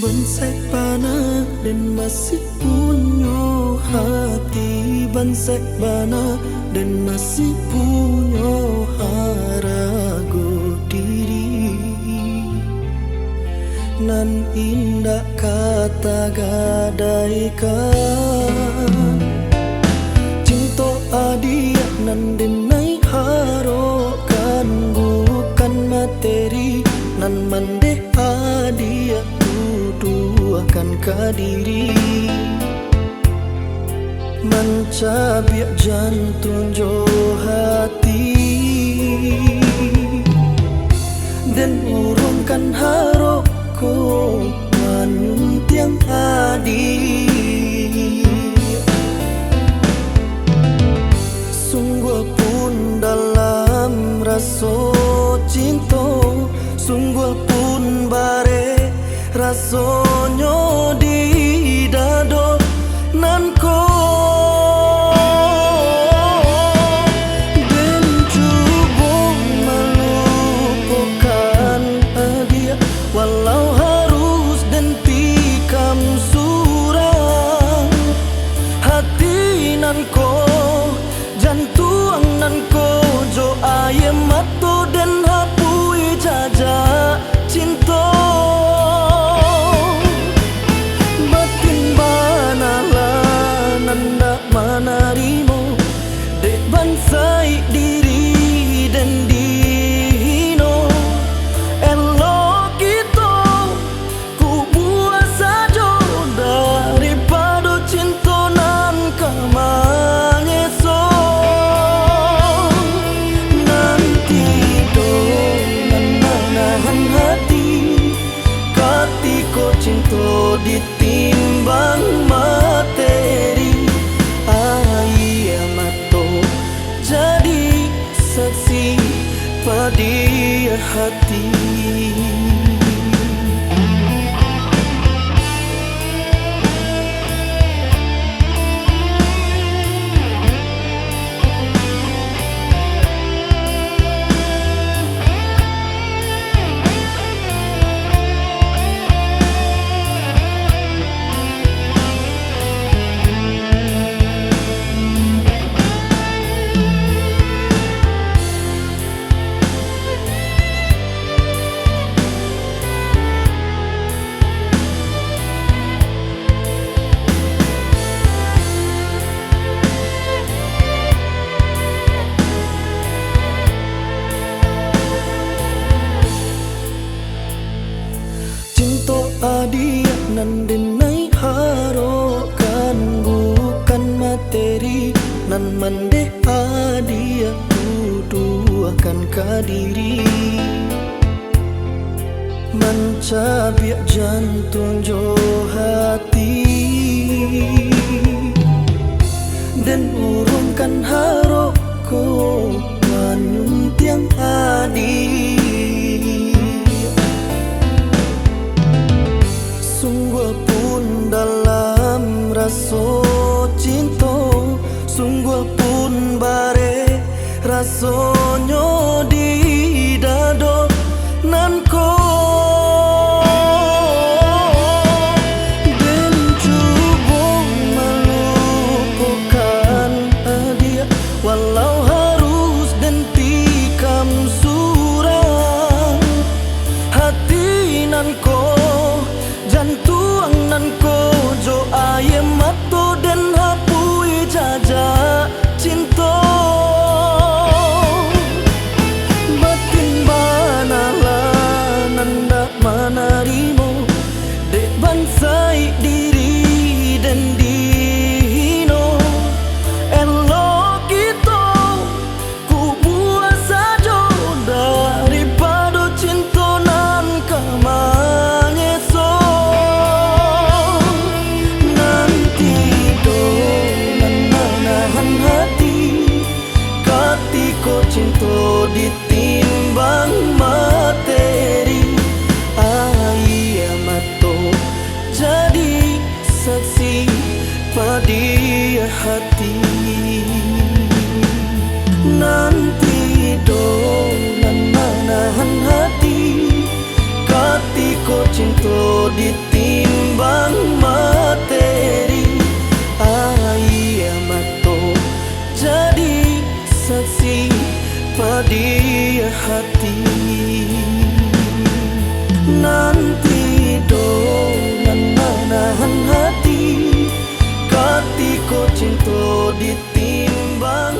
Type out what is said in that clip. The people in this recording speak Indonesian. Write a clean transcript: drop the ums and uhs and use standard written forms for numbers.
Bansai panah dan masih punya hati, bansai panah dan masih punya harago diri. Nan indah kata gadaikan cinta adia nan denai harokan bukan materi nan mandeh adia tuduhkan kadiri mencabiak jantung jo hati dan urungkan haroko manuntiang adi. Sungguh pun dalam rasa cinta, sungguh pun bare rasonyo di dado nan ko den cuba melupakan dia walau harus dan tikam surang hati nan ko jantung nan ko jo ayem mato den hapui jajak cinta. Manarimo dek bansai diri dan dihino elok kita ku buat saja daripada cinta nan kamanyeso nanti do nan nahan hati katiko cinta ditimbang materi. Jadi saksi pada hati. Adia nan denai harokan bukan materi nan mandeh adia tuduhkan kadiri mencabiak jantung jo hati dan urungkan haroko manuntiang adi. Sungguh pun dalam rasa cinta, sungguh pun bare rasonyo di dado nan ko den cuba melupakan dia walau harus dan tikam surang hati nan ko jantung nan ko jo ayem mato den hapui jajak cinta jadi saksi pada hati. Nanti dolan manahan hati katiko cinta ditimbang materi. Ayah mato jadi saksi pada hati. Nanti dolan manahan hati katiko cinta ditimbang